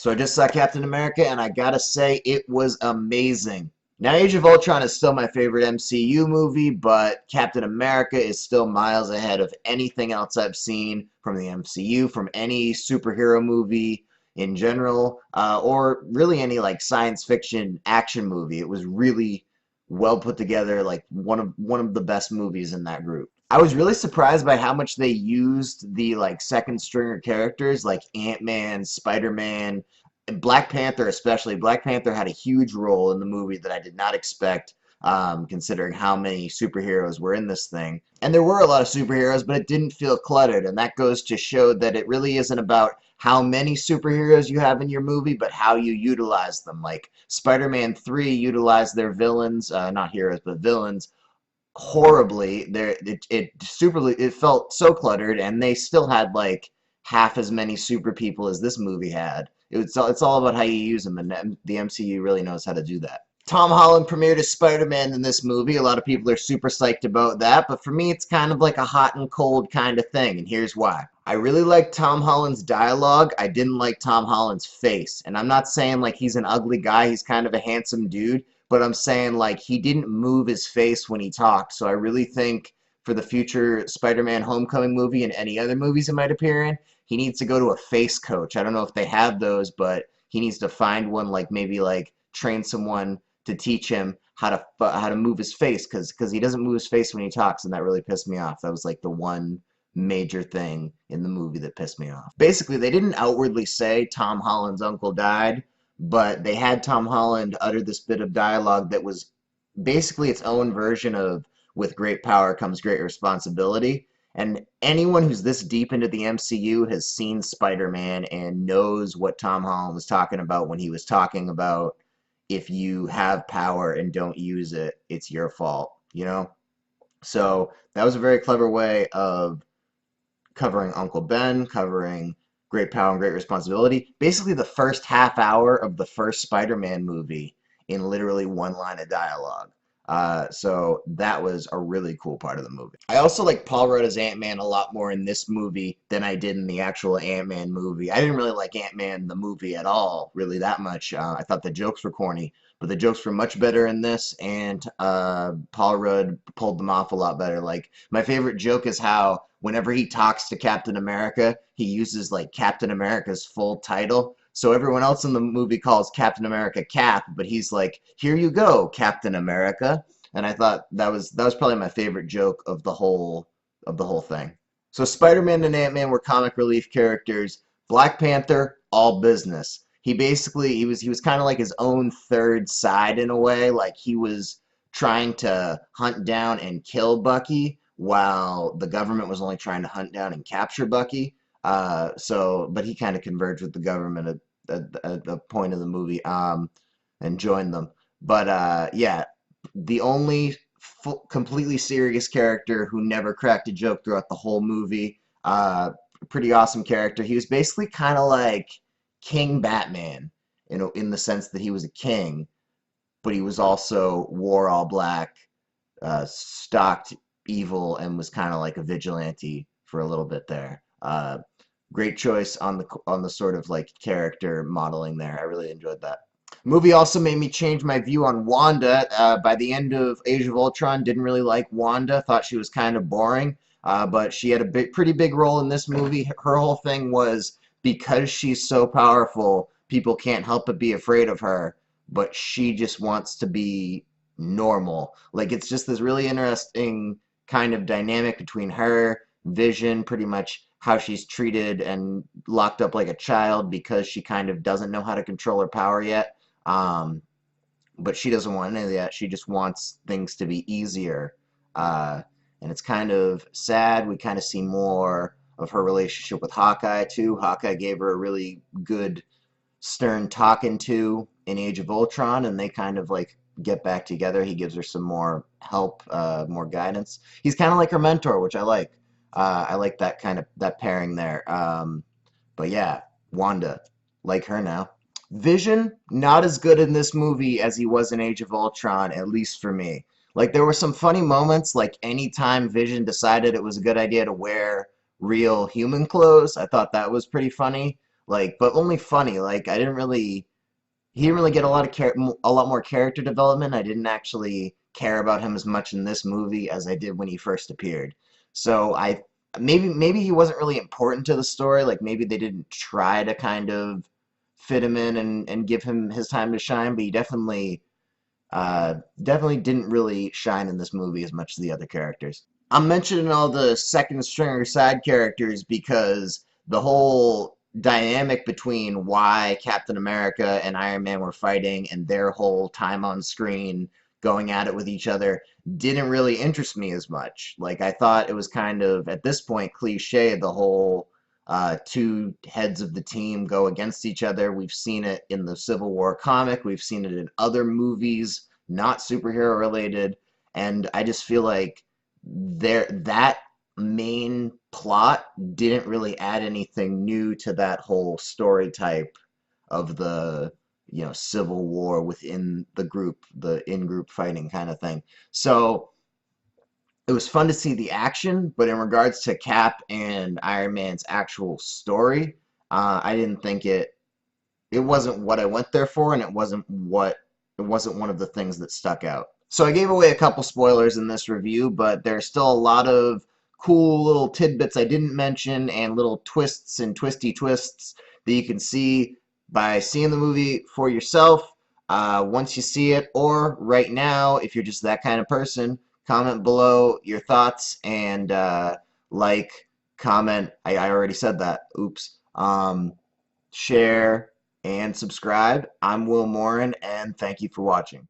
So I just saw Captain America, and I gotta say, it was amazing. Now, Age of Ultron is still my favorite MCU movie, but Captain America is still miles ahead of anything else I've seen from the MCU, from any superhero movie in general, or really any like science fiction action movie. It was really well put together, like one of the best movies in that group. I was really surprised by how much they used the like second stringer characters like Ant-Man, Spider-Man, and Black Panther especially. Black Panther had a huge role in the movie that I did not expect, considering how many superheroes were in this thing. And there were a lot of superheroes, but it didn't feel cluttered, and that goes to show that it really isn't about how many superheroes you have in your movie, but how you utilize them. Like Spider-Man 3 utilized their villains, not heroes, but villains, horribly. It felt so cluttered, and they still had like half as many super people as this movie had. It's all about how you use them, and the MCU really knows how to do that. Tom Holland premiered as Spider-Man in this movie. A lot of people are super psyched about that, but for me, it's kind of like a hot and cold kind of thing, and here's why. I really like Tom Holland's dialogue. I didn't like Tom Holland's face, and I'm not saying like he's an ugly guy. He's kind of a handsome dude, but I'm saying like he didn't move his face when he talked. So I really think for the future Spider-Man Homecoming movie and any other movies it might appear in, he needs to go to a face coach. I don't know if they have those, but he needs to find one, like maybe like train someone to teach him how to move his face, because he doesn't move his face when he talks, and that really pissed me off. That was like the one major thing in the movie that pissed me off. Basically, they didn't outwardly say Tom Holland's uncle died, but they had Tom Holland utter this bit of dialogue that was basically its own version of "with great power comes great responsibility." And anyone who's this deep into the MCU has seen Spider-Man and knows what Tom Holland was talking about when he was talking about if you have power and don't use it, it's your fault, you know? So that was a very clever way of covering Uncle Ben, covering great power and great responsibility. Basically, the first half hour of the first Spider-Man movie in literally one line of dialogue. So that was a really cool part of the movie. I also like Paul Rudd as Ant-Man a lot more in this movie than I did in the actual Ant-Man movie. I didn't really like Ant-Man the movie at all, really that much. I thought the jokes were corny, but the jokes were much better in this, and Paul Rudd pulled them off a lot better. Like, my favorite joke is how whenever he talks to Captain America, he uses like Captain America's full title. So everyone else in the movie calls Captain America Cap, but he's like, "Here you go, Captain America." And I thought that was probably my favorite joke of the whole thing. So Spider-Man and Ant-Man were comic relief characters. Black Panther, all business. He was kind of like his own third side in a way. Like, he was trying to hunt down and kill Bucky, while the government was only trying to hunt down and capture Bucky. But he kind of converged with the government at the point of the movie, and joined them. But yeah, the only completely serious character who never cracked a joke throughout the whole movie. Pretty awesome character. He was basically kind of like King Batman, in the sense that he was a king, but he was also wore all black, stalked evil, and was kind of like a vigilante for a little bit there. Great choice on the sort of like character modeling there. I really enjoyed that. Movie also made me change my view on Wanda. By the end of Age of Ultron, didn't really like Wanda. Thought she was kind of boring. But she had a pretty big role in this movie. Her whole thing was, because she's so powerful, people can't help but be afraid of her. But she just wants to be normal. Like, it's just this really interesting kind of dynamic between her, Vision, pretty much how she's treated and locked up like a child because she kind of doesn't know how to control her power yet. Um, but she doesn't want any of that. She just wants things to be easier. And it's kind of sad. We kind of see more of her relationship with Hawkeye, too. Hawkeye gave her a really good, stern talking to in Age of Ultron, and they kind of like get back together. He gives her some more help, more guidance. He's kind of like her mentor, which I like. I like that pairing there. But yeah, Wanda, like her now. Vision, not as good in this movie as he was in Age of Ultron, at least for me. Like, there were some funny moments, like anytime Vision decided it was a good idea to wear real human clothes. I thought that was pretty funny. like, but only funny. Like, he didn't really get a lot of a lot more character development. I didn't actually care about him as much in this movie as I did when he first appeared. So maybe he wasn't really important to the story. Like maybe they didn't try to kind of fit him in and give him his time to shine, but he definitely didn't really shine in this movie as much as the other characters. I'm mentioning all the second stringer side characters because the whole dynamic between why Captain America and Iron Man were fighting and their whole time on screen going at it with each other didn't really interest me as much. Like I thought it was kind of at this point cliche the whole two heads of the team go against each other. We've seen it in the Civil War comic, we've seen it in other movies, not superhero related, and I just feel like that main plot didn't really add anything new to that whole story type of the Civil War within the group, the in-group fighting kind of thing. So it was fun to see the action, but in regards to Cap and Iron Man's actual story, I didn't think it wasn't what I went there for, and it wasn't one of the things that stuck out. So I gave away a couple spoilers in this review, but there's still a lot of cool little tidbits I didn't mention and little twists and twisty twists that you can see by seeing the movie for yourself once you see it, or right now, if you're just that kind of person, comment below your thoughts and like, comment. I already said that. Oops. Share and subscribe. I'm Will Morin, and thank you for watching.